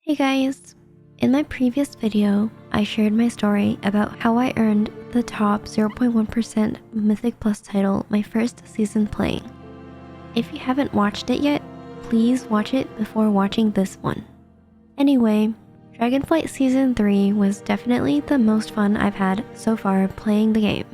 Hey guys! In my previous video, I shared my story about how I earned the top 0.1% Mythic Plus title my first season playing. If you haven't watched it yet, please watch it before watching this one. Anyway, Dragonflight Season 3 was definitely the most fun I've had so far playing the game.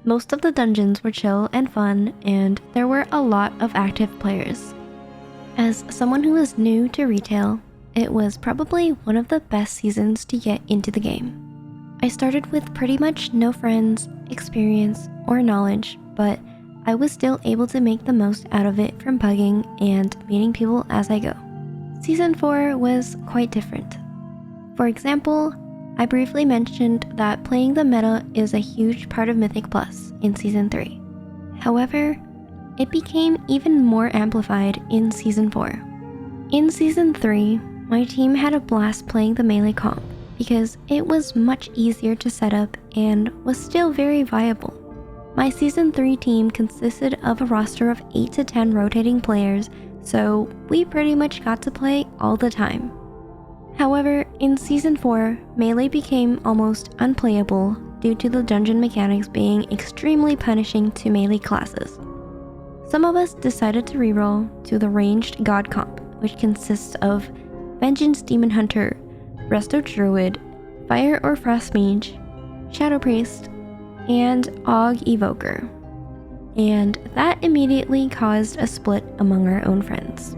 Most of the dungeons were chill and fun, and there were a lot of active players. As someone who is new to retail, it was probably one of the best seasons to get into the game. I started with pretty much no friends, experience, or knowledge, but I was still able to make the most out of it from bugging and meeting people as I go. Season 4 was quite different. For example, I briefly mentioned that playing the meta is a huge part of Mythic Plus in Season 3. However, it became even more amplified in Season 4. In Season 3, my team had a blast playing the melee comp because it was much easier to set up and was still very viable. My Season 3 team consisted of a roster of 8 to 10 rotating players, so we pretty much got to play all the time. However, in Season 4, melee became almost unplayable due to the dungeon mechanics being extremely punishing to melee classes. Some of us decided to reroll to the ranged god comp, which consists of Vengeance Demon Hunter, Resto Druid, Fire or Frost Mage, Shadow Priest, and Og Evoker. And that immediately caused a split among our own friends.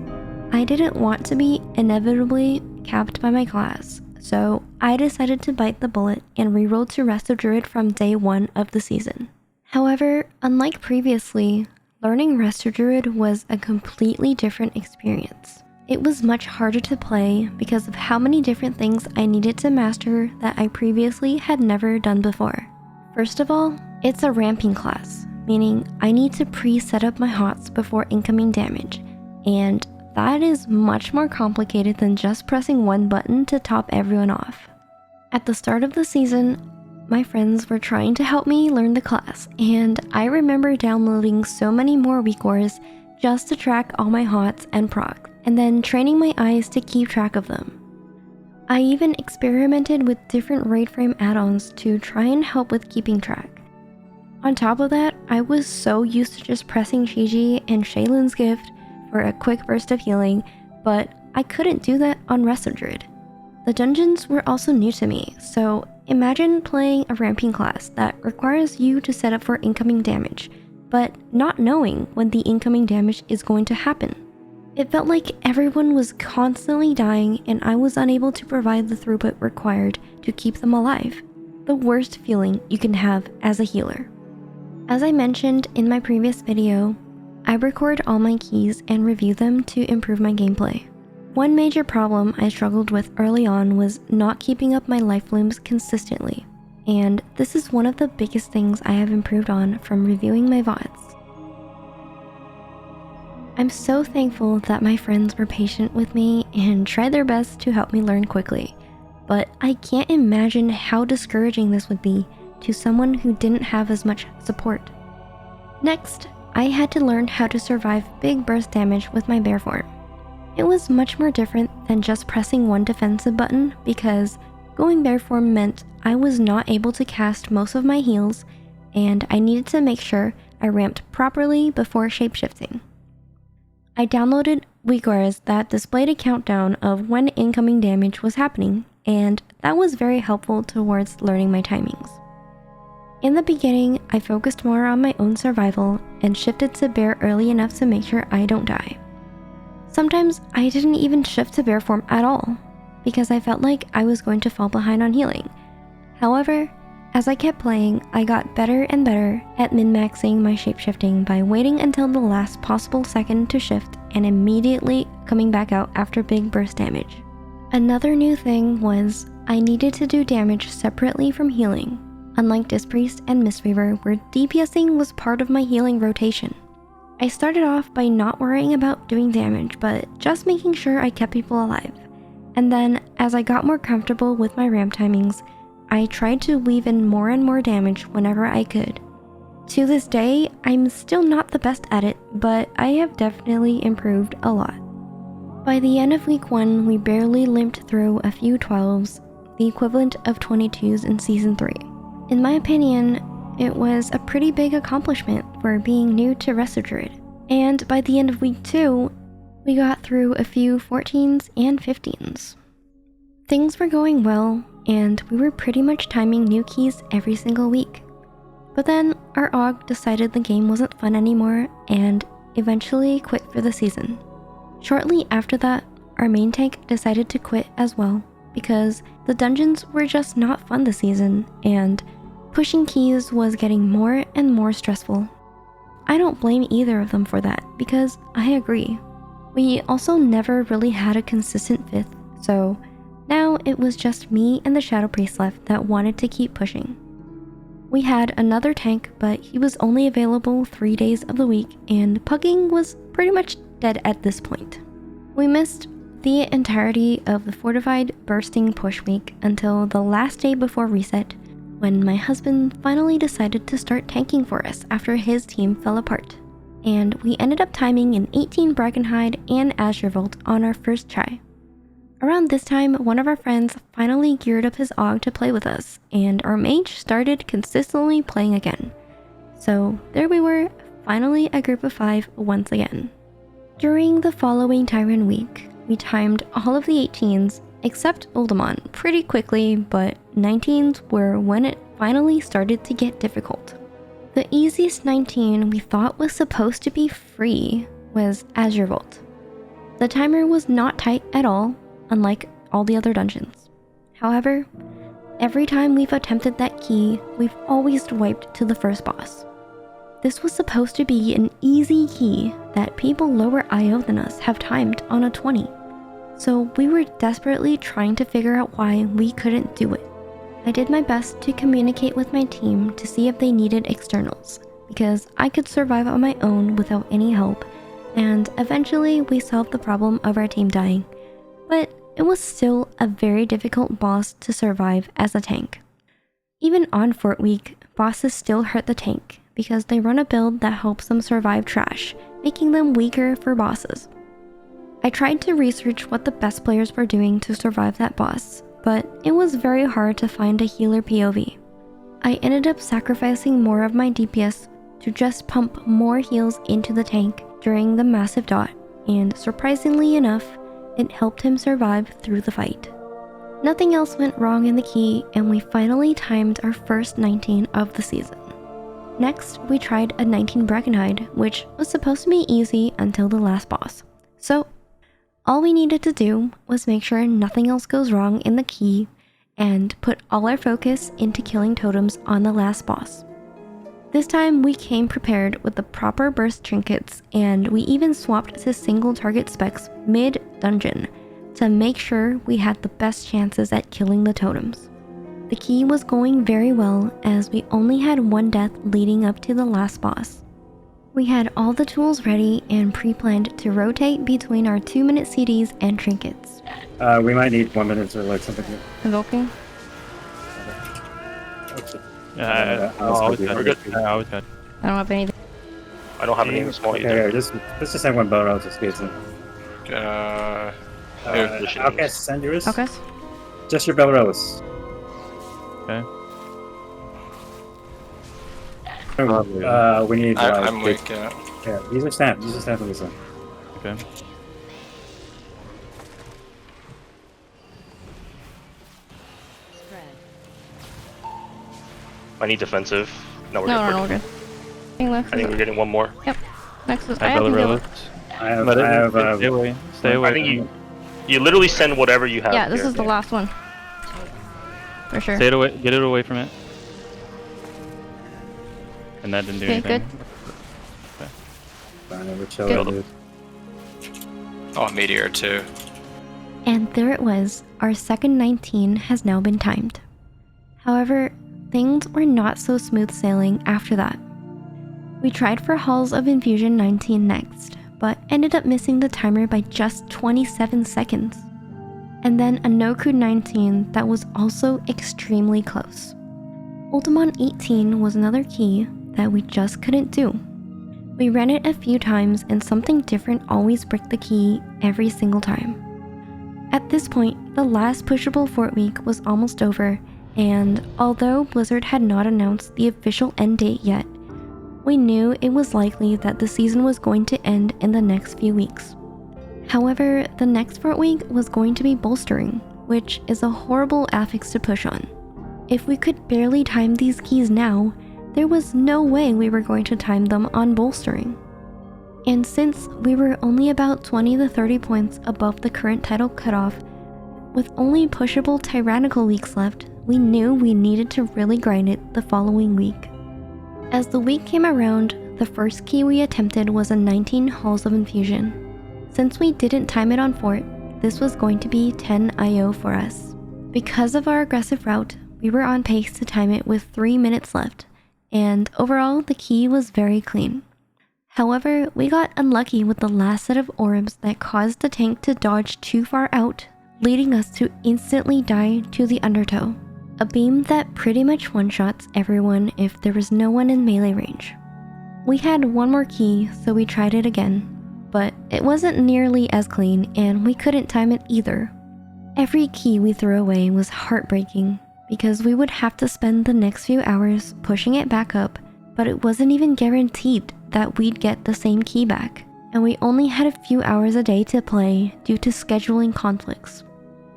I didn't want to be inevitably capped by my class, so I decided to bite the bullet and reroll to Resto Druid from day 1 of the season. However, unlike previously, learning Resto Druid was a completely different experience. It was much harder to play because of how many different things I needed to master that I previously had never done before. First of all, it's a ramping class, meaning I need to pre-set up my hots before incoming damage, and that is much more complicated than just pressing one button to top everyone off. At the start of the season, my friends were trying to help me learn the class, and I remember downloading so many more Weakauras just to track all my hots and procs, and then training my eyes to keep track of them. I even experimented with different raid frame add-ons to try and help with keeping track. On top of that, I was so used to just pressing Shiji and Shaylun's gift for a quick burst of healing, but I couldn't do that on Resto Druid. The dungeons were also new to me, so imagine playing a ramping class that requires you to set up for incoming damage, but not knowing when the incoming damage is going to happen. It felt like everyone was constantly dying and I was unable to provide the throughput required to keep them alive. The worst feeling you can have as a healer. As I mentioned in my previous video, I record all my keys and review them to improve my gameplay. One major problem I struggled with early on was not keeping up my life blooms consistently, and this is one of the biggest things I have improved on from reviewing my VODs. I'm so thankful that my friends were patient with me and tried their best to help me learn quickly, but I can't imagine how discouraging this would be to someone who didn't have as much support. Next, I had to learn how to survive big burst damage with my bear form. It was much more different than just pressing one defensive button because going bear form meant I was not able to cast most of my heals, and I needed to make sure I ramped properly before shapeshifting. I downloaded Weakauras that displayed a countdown of when incoming damage was happening, and that was very helpful towards learning my timings. In the beginning, I focused more on my own survival and shifted to bear early enough to make sure I don't die. Sometimes I didn't even shift to bear form at all, because I felt like I was going to fall behind on healing. However, as I kept playing, I got better and better at min-maxing my shapeshifting by waiting until the last possible second to shift and immediately coming back out after big burst damage. Another new thing was I needed to do damage separately from healing, unlike Disc Priest and Mistweaver where DPSing was part of my healing rotation. I started off by not worrying about doing damage, but just making sure I kept people alive. And then, as I got more comfortable with my ramp timings, I tried to weave in more and more damage whenever I could. To this day, I'm still not the best at it, but I have definitely improved a lot. By the end of week 1, we barely limped through a few 12s, the equivalent of 22s in Season 3. In my opinion, it was a pretty big accomplishment for being new to Resto Druid. And by the end of week 2, we got through a few 14s and 15s. Things were going well, and we were pretty much timing new keys every single week. But then our AUG decided the game wasn't fun anymore and eventually quit for the season. Shortly after that, our main tank decided to quit as well because the dungeons were just not fun this season and pushing keys was getting more and more stressful. I don't blame either of them for that because I agree. We also never really had a consistent 5th, so now it was just me and the Shadow Priest left that wanted to keep pushing. We had another tank, but he was only available 3 days of the week and pugging was pretty much dead at this point. We missed the entirety of the fortified bursting push week until the last day before reset, when my husband finally decided to start tanking for us after his team fell apart. And we ended up timing an 18 Dragonhide and Azure Vault on our first try. Around this time, one of our friends finally geared up his AUG to play with us, and our mage started consistently playing again. So there we were, finally a group of 5 once again. During the following Tyrant week, we timed all of the 18s except Uldamon pretty quickly, but 19s were when it finally started to get difficult. The easiest 19 we thought was supposed to be free was Azure Vault. The timer was not tight at all, unlike all the other dungeons. However, every time we've attempted that key, we've always wiped to the first boss. This was supposed to be an easy key that people lower IO than us have timed on a 20. So we were desperately trying to figure out why we couldn't do it. I did my best to communicate with my team to see if they needed externals, because I could survive on my own without any help, and eventually we solved the problem of our team dying. But it was still a very difficult boss to survive as a tank. Even on Fort Week, bosses still hurt the tank because they run a build that helps them survive trash, making them weaker for bosses. I tried to research what the best players were doing to survive that boss, but it was very hard to find a healer POV. I ended up sacrificing more of my DPS to just pump more heals into the tank during the massive dot, and surprisingly enough, it helped him survive through the fight. Nothing else went wrong in the key, and we finally timed our first 19 of the season. Next, we tried a 19 Dragonhide, which was supposed to be easy until the last boss. So, all we needed to do was make sure nothing else goes wrong in the key, and put all our focus into killing totems on the last boss. This time we came prepared with the proper burst trinkets, and we even swapped to single target specs mid-dungeon to make sure we had the best chances at killing the totems. The key was going very well as we only had one death leading up to the last boss. We had all the tools ready and pre-planned to rotate between our 2-minute CDs and trinkets. We might need 1 minute or like something. Invoking? Yeah, always good. We're good. Always good. I don't have anything. I don't have anything small either. Here, let's just have one bow out to space in. Okay, send yours. Okay. Just your Belrose. Okay. We need. I'm weak. Yeah, use a stamp. Use a stamp on this one. Okay. I need defensive. No, we're No, good. we're good. I think we're getting one more. Yep. Next is I have I have stay away. Stay away. I think you literally send whatever you have. Yeah, this here. is the last one. For sure. Stay it away. Get it away from it. And that didn't do anything. Good. Fine, we're chilling, dude. Oh, meteor too. And there it was. Our second 19 has now been timed. However, things were not so smooth sailing after that. We tried for Halls of Infusion 19 next, but ended up missing the timer by just 27 seconds. And then a no-crew 19 that was also extremely close. Ultimon 18 was another key that we just couldn't do. We ran it a few times and something different always bricked the key every single time. At this point, the last pushable fort week was almost over, and although Blizzard had not announced the official end date yet, we knew it was likely that the season was going to end in the next few weeks. However, the next fort week was going to be bolstering, which is a horrible affix to push on. If we could barely time these keys now, there was no way we were going to time them on bolstering. And since we were only about 20 to 30 points above the current title cutoff, with only pushable tyrannical weeks left, we knew we needed to really grind it the following week. As the week came around, the first key we attempted was a 19 Halls of Infusion. Since we didn't time it on fort, this was going to be 10 IO for us. Because of our aggressive route, we were on pace to time it with 3 minutes left, and overall the key was very clean. However, we got unlucky with the last set of orbs that caused the tank to dodge too far out, leading us to instantly die to the Undertow, a beam that pretty much one-shots everyone if there was no one in melee range. We had one more key, so we tried it again, but it wasn't nearly as clean and we couldn't time it either. Every key we threw away was heartbreaking because we would have to spend the next few hours pushing it back up, but it wasn't even guaranteed that we'd get the same key back, and we only had a few hours a day to play due to scheduling conflicts.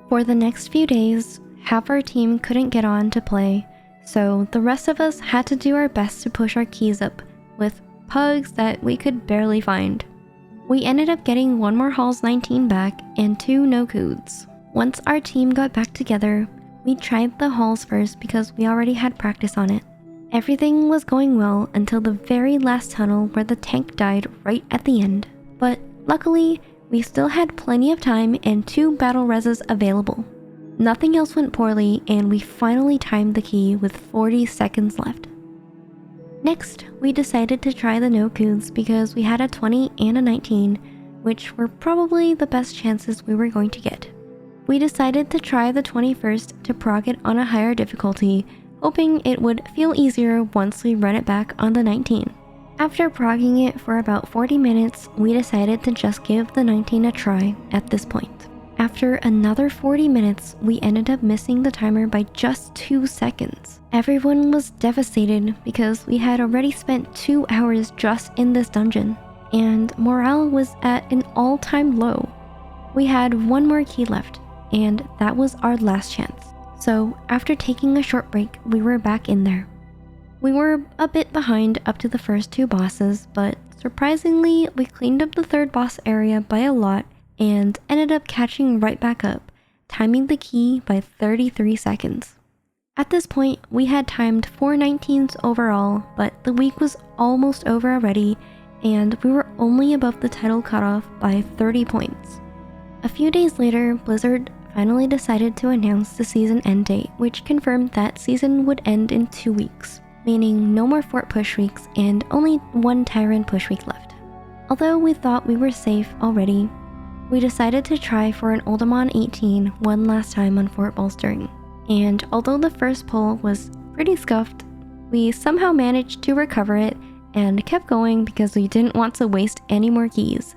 For the next few days, half our team couldn't get on to play, so the rest of us had to do our best to push our keys up with pugs that we could barely find. We ended up getting one more Halls 19 back and 2 no-coods. Once our team got back together, we tried the Halls first because we already had practice on it. Everything was going well until the very last tunnel where the tank died right at the end. But luckily, we still had plenty of time and 2 battle reses available. Nothing else went poorly and we finally timed the key with 40 seconds left. Next, we decided to try the no-coods because we had a 20 and a 19, which were probably the best chances we were going to get. We decided to try the 20 first to proc it on a higher difficulty, hoping it would feel easier once we run it back on the 19. After progging it for about 40 minutes, we decided to just give the 19 a try at this point. After another 40 minutes, we ended up missing the timer by just 2 seconds. Everyone was devastated because we had already spent 2 hours just in this dungeon, and morale was at an all-time low. We had one more key left, and that was our last chance. So after taking a short break, we were back in there. We were a bit behind up to the first 2 bosses, but surprisingly, we cleaned up the 3rd boss area by a lot and ended up catching right back up, timing the key by 33 seconds. At this point, we had timed 4 19s overall, but the week was almost over already, and we were only above the title cutoff by 30 points. A few days later, Blizzard finally decided to announce the season end date, which confirmed that season would end in 2 weeks, meaning no more fort push weeks and only 1 Tyrant push week left. Although we thought we were safe already, we decided to try for an Oldemon 18 one last time on fort bolstering, and although the first pull was pretty scuffed, we somehow managed to recover it and kept going because we didn't want to waste any more keys.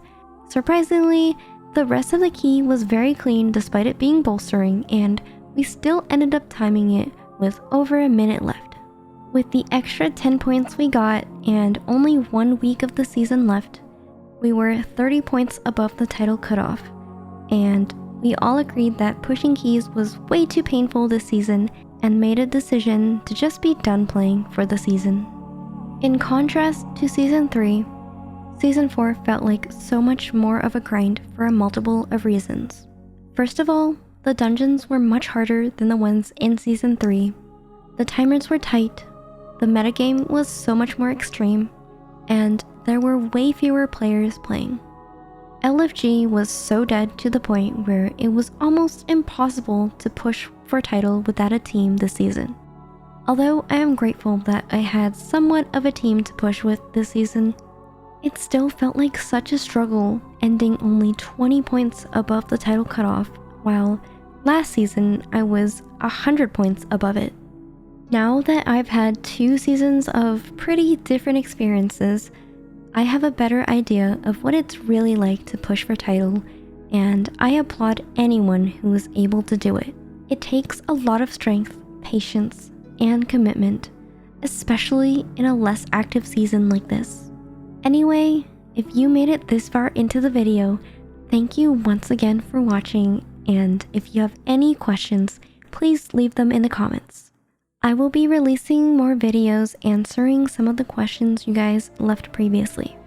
Surprisingly, the rest of the key was very clean despite it being bolstering, and we still ended up timing it with over a minute left. With the extra 10 points we got and only 1 week of the season left, we were 30 points above the title cutoff, and we all agreed that pushing keys was way too painful this season and made a decision to just be done playing for the season. In contrast to Season 3, Season 4 felt like so much more of a grind for a multiple of reasons. First of all, the dungeons were much harder than the ones in Season 3. The timers were tight, the metagame was so much more extreme, and there were way fewer players playing. LFG was so dead to the point where it was almost impossible to push for title without a team this season. Although I am grateful that I had somewhat of a team to push with this season, it still felt like such a struggle, ending only 20 points above the title cutoff, while last season I was 100 points above it. Now that I've had 2 seasons of pretty different experiences, I have a better idea of what it's really like to push for title, and I applaud anyone who is able to do it. It takes a lot of strength, patience, and commitment, especially in a less active season like this. Anyway, if you made it this far into the video, thank you once again for watching, and if you have any questions, please leave them in the comments. I will be releasing more videos answering some of the questions you guys left previously.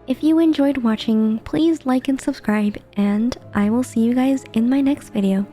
If you enjoyed watching, please like and subscribe, and I will see you guys in my next video.